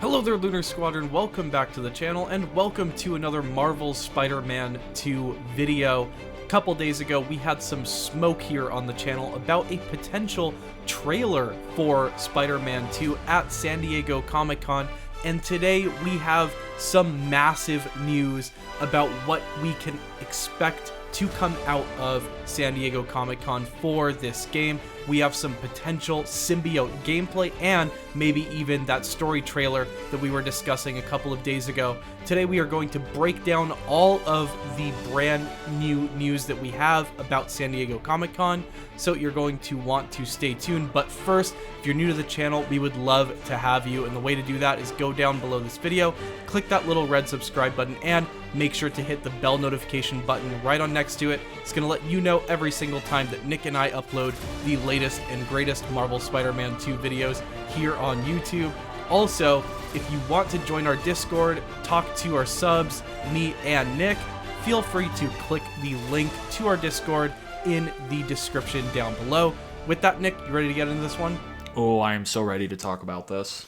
Hello there, Lunar Squadron, welcome back to the channel, and welcome to another Marvel Spider-Man 2 video. A couple days ago, we had some smoke here on the channel about a potential trailer for Spider-Man 2 at San Diego Comic-Con, and today we have some massive news about what we can expect to come out of San Diego Comic-Con for this game. We have some potential symbiote gameplay and maybe even that story trailer that we were discussing a couple of days ago. Today we are going to break down all of the brand new news that we have about San Diego Comic-Con, so you're going to want to stay tuned. But first, if you're new to the channel, we would love to have you, and the way to do that is go down below this video, click that little red subscribe button, and make sure to hit the bell notification button right on next to it. It's going to let you know every single time that Nick and I upload the latest and greatest Marvel Spider-Man 2 videos here on YouTube. Also, if you want to join our Discord, talk to our subs, me and Nick, feel free to click the link to our Discord in the description down below. With that, Nick, you ready to get into this one? Oh, I am so ready to talk about this.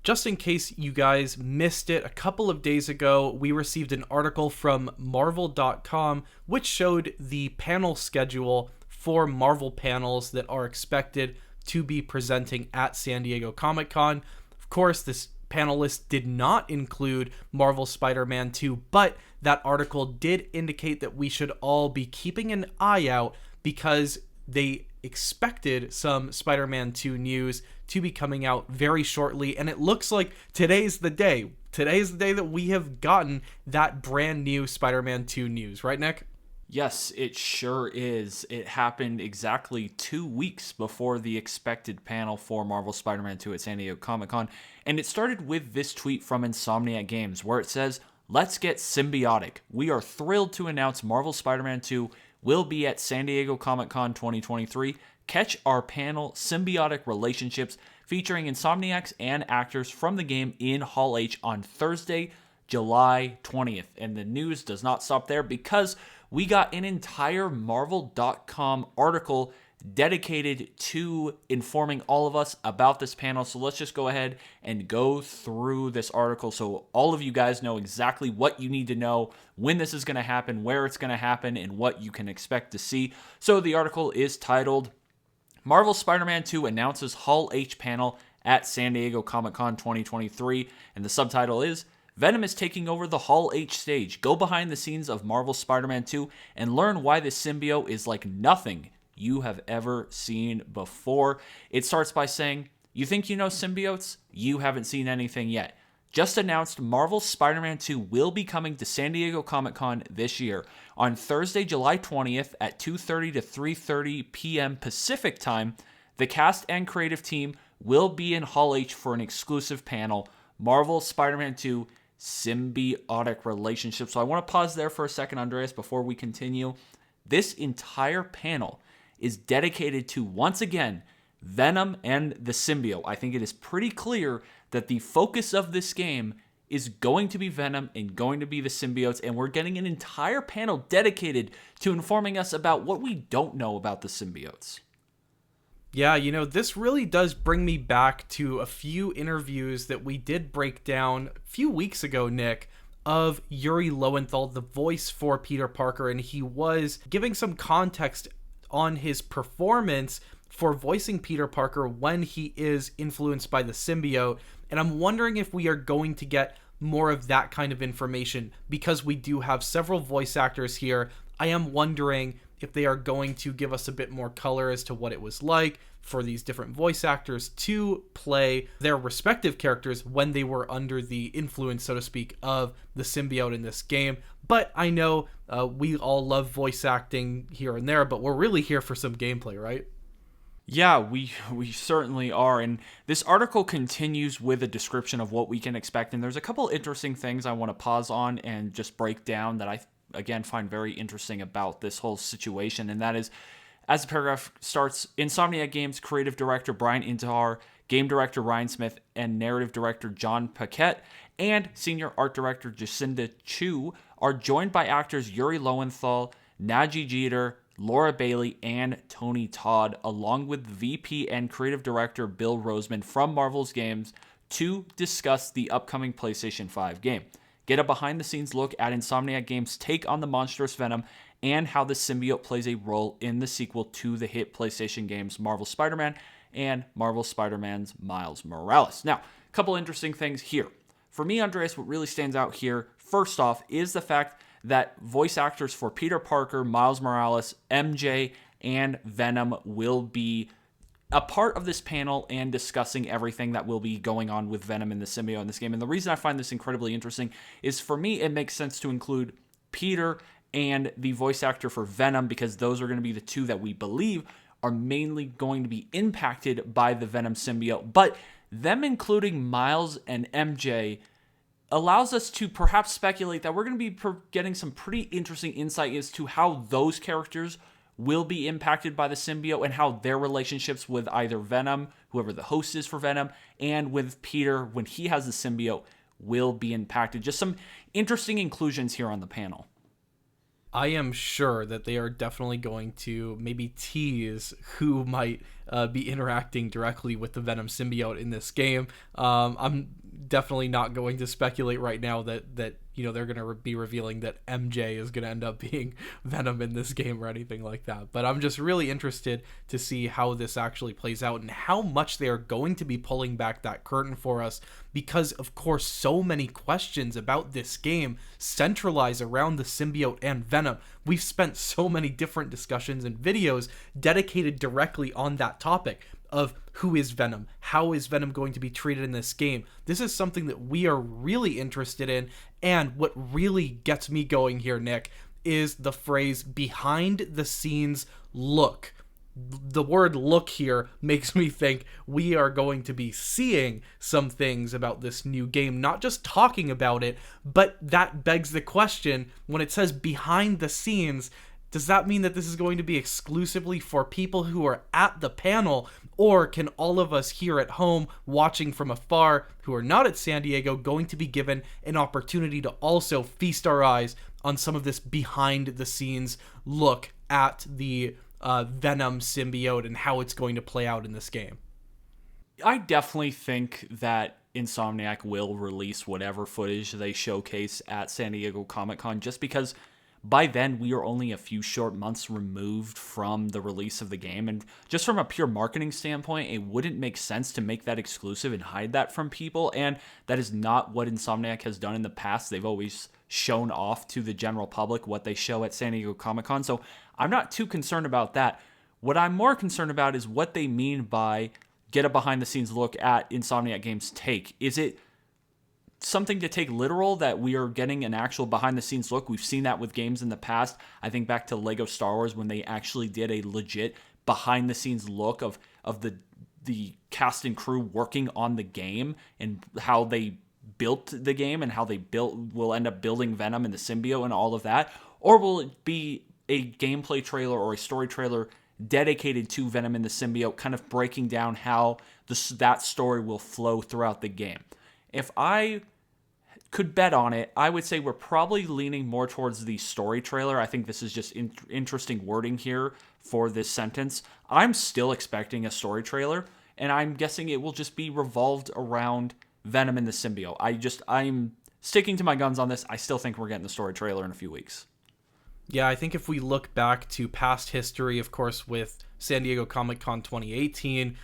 Just in case you guys missed it, a couple of days ago, we received an article from Marvel.com which showed the panel schedule for Marvel panels that are expected to be presenting at San Diego Comic-Con. Of course, this panel list did not include Marvel Spider-Man 2, but that article did indicate that we should all be keeping an eye out because they expected some Spider-Man 2 news to be coming out very shortly, and it looks like today's the day. Today's the day that we have gotten that brand new Spider-Man 2 news, right, Nick? Yes, it sure is. It happened exactly 2 weeks before the expected panel for Marvel Spider-Man 2 at San Diego Comic-Con, and it started with this tweet from Insomniac Games where it says, "Let's get symbiotic. We are thrilled to announce Marvel Spider-Man 2 will be at San Diego Comic-Con 2023. Catch our panel, Symbiotic Relationships, featuring Insomniacs and actors from the game in Hall H on Thursday, July 20th. And the news does not stop there because we got an entire Marvel.com article dedicated to informing all of us about this panel. So let's just go ahead and go through this article so all of you guys know exactly what you need to know, when this is going to happen, where it's going to happen, and what you can expect to see. So the article is titled, Marvel Spider-Man 2 announces Hall H panel at San Diego Comic-Con 2023, and the subtitle is, Venom is taking over the Hall H stage. Go behind the scenes of Marvel Spider-Man 2 and learn why this symbiote is like nothing you have ever seen before. It starts by saying, you think you know symbiotes? You haven't seen anything yet. Just announced Marvel Spider-Man 2 will be coming to San Diego Comic-Con this year. On Thursday, July 20th at 2:30 to 3:30 p.m. Pacific time, the cast and creative team will be in Hall H for an exclusive panel, Marvel Spider-Man 2 Symbiotic Relationships. So I want to pause there for a second, Andreas, before we continue. This entire panel is dedicated to, once again, Venom and the symbiote. I think it is pretty clear that the focus of this game is going to be Venom and going to be the symbiotes, and we're getting an entire panel dedicated to informing us about what we don't know about the symbiotes. Yeah, you know, this really does bring me back to a few interviews that we did break down a few weeks ago, Nick, of Yuri Lowenthal, the voice for Peter Parker, and he was giving some context on his performance for voicing Peter Parker when he is influenced by the symbiote. And I'm wondering if we are going to get more of that kind of information because we do have several voice actors here. I am wondering if they are going to give us a bit more color as to what it was like for these different voice actors to play their respective characters when they were under the influence, so to speak, of the symbiote in this game. But I know we all love voice acting here and there, but we're really here for some gameplay, right? Yeah, we certainly are. And this article continues with a description of what we can expect. And there's a couple interesting things I want to pause on and just break down that I, again, find very interesting about this whole situation. And that is, as the paragraph starts, Insomniac Games creative director Brian Intihar, game director Ryan Smith, and narrative director John Paquette and senior art director Jacinda Chu are joined by actors Yuri Lowenthal, Naji Jeter, Laura Bailey, and Tony Todd, along with VP and creative director Bill Roseman from Marvel's Games, to discuss the upcoming PlayStation 5 game. Get a behind-the-scenes look at Insomniac Games' take on the monstrous Venom and how the symbiote plays a role in the sequel to the hit PlayStation games Marvel Spider-Man and Marvel Spider-Man's Miles Morales. Now, a couple interesting things here. For me, Andreas, what really stands out here, first off, is the fact that voice actors for Peter Parker, Miles Morales, MJ, and Venom will be a part of this panel and discussing everything that will be going on with Venom and the symbiote in this game. And the reason I find this incredibly interesting is, for me, it makes sense to include Peter and the voice actor for Venom, because those are going to be the two that we believe are mainly going to be impacted by the Venom symbiote. But them including Miles and MJ allows us to perhaps speculate that we're going to be getting some pretty interesting insight as to how those characters will be impacted by the symbiote and how their relationships with either Venom, whoever the host is for Venom, and with Peter when he has the symbiote will be impacted. Just some interesting inclusions here on the panel. I am sure that they are definitely going to maybe tease who might be interacting directly with the Venom symbiote in this game. I'm definitely not going to speculate right now that they're going to be revealing that MJ is going to end up being Venom in this game or anything like that. But I'm just really interested to see how this actually plays out and how much they are going to be pulling back that curtain for us, because of course so many questions about this game centralize around the symbiote and Venom. We've spent so many different discussions and videos dedicated directly on that topic of who is Venom, how is Venom going to be treated in this game. This is something that we are really interested in, and what really gets me going here, Nick, is the phrase behind the scenes look. The word look here makes me think we are going to be seeing some things about this new game, not just talking about it, but that begs the question, when it says behind the scenes, does that mean that this is going to be exclusively for people who are at the panel, or can all of us here at home watching from afar who are not at San Diego going to be given an opportunity to also feast our eyes on some of this behind the scenes look at the Venom symbiote and how it's going to play out in this game? I definitely think that Insomniac will release whatever footage they showcase at San Diego Comic-Con, just because by then we are only a few short months removed from the release of the game, and just from a pure marketing standpoint, it wouldn't make sense to make that exclusive and hide that from people, and that is not what Insomniac has done in the past. They've always shown off to the general public what they show at San Diego Comic-Con, so I'm not too concerned about that. What I'm more concerned about is what they mean by get a behind-the-scenes look at Insomniac Games' take. Is it something to take literal that we are getting an actual behind-the-scenes look? We've seen that with games in the past. I think back to Lego Star Wars when they actually did a legit behind-the-scenes look of the cast and crew working on the game and how they built the game and how they will end up building Venom and the symbiote and all of that. Or will it be a gameplay trailer or a story trailer dedicated to Venom and the symbiote, kind of breaking down how that story will flow throughout the game? If I could bet on it, I would say we're probably leaning more towards the story trailer. I think this is just interesting wording here for this sentence. I'm still expecting a story trailer, and I'm guessing it will just be revolved around Venom and the symbiote. I'm sticking to my guns on this. I still think we're getting the story trailer in a few weeks. Yeah, I think if we look back to past history, of course, with San Diego Comic-Con 2018,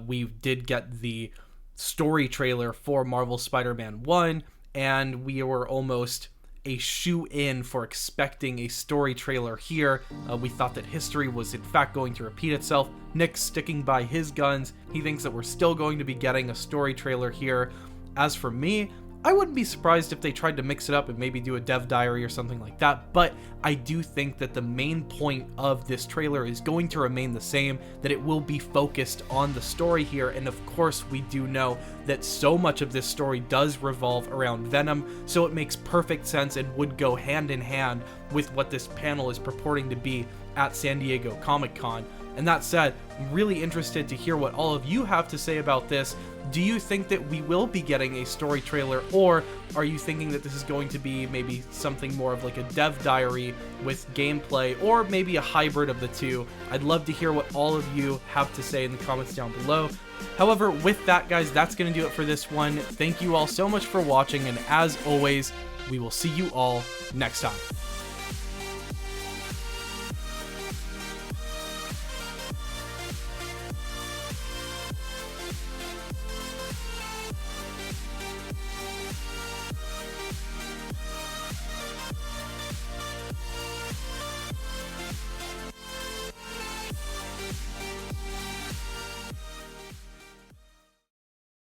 we did get the story trailer for Marvel Spider-Man 1, and we were almost a shoe-in for expecting a story trailer here. We thought that history was in fact going to repeat itself. Nick's sticking by his guns. He thinks that we're still going to be getting a story trailer here. As for me, I wouldn't be surprised if they tried to mix it up and maybe do a dev diary or something like that, but I do think that the main point of this trailer is going to remain the same, that it will be focused on the story here, and of course we do know that so much of this story does revolve around Venom, so it makes perfect sense and would go hand in hand with what this panel is purporting to be at San Diego Comic-Con. And that said, I'm really interested to hear what all of you have to say about this. Do you think that we will be getting a story trailer, or are you thinking that this is going to be maybe something more of like a dev diary with gameplay, or maybe a hybrid of the two? I'd love to hear what all of you have to say in the comments down below. However, with that, guys, that's going to do it for this one. Thank you all so much for watching, and as always, we will see you all next time.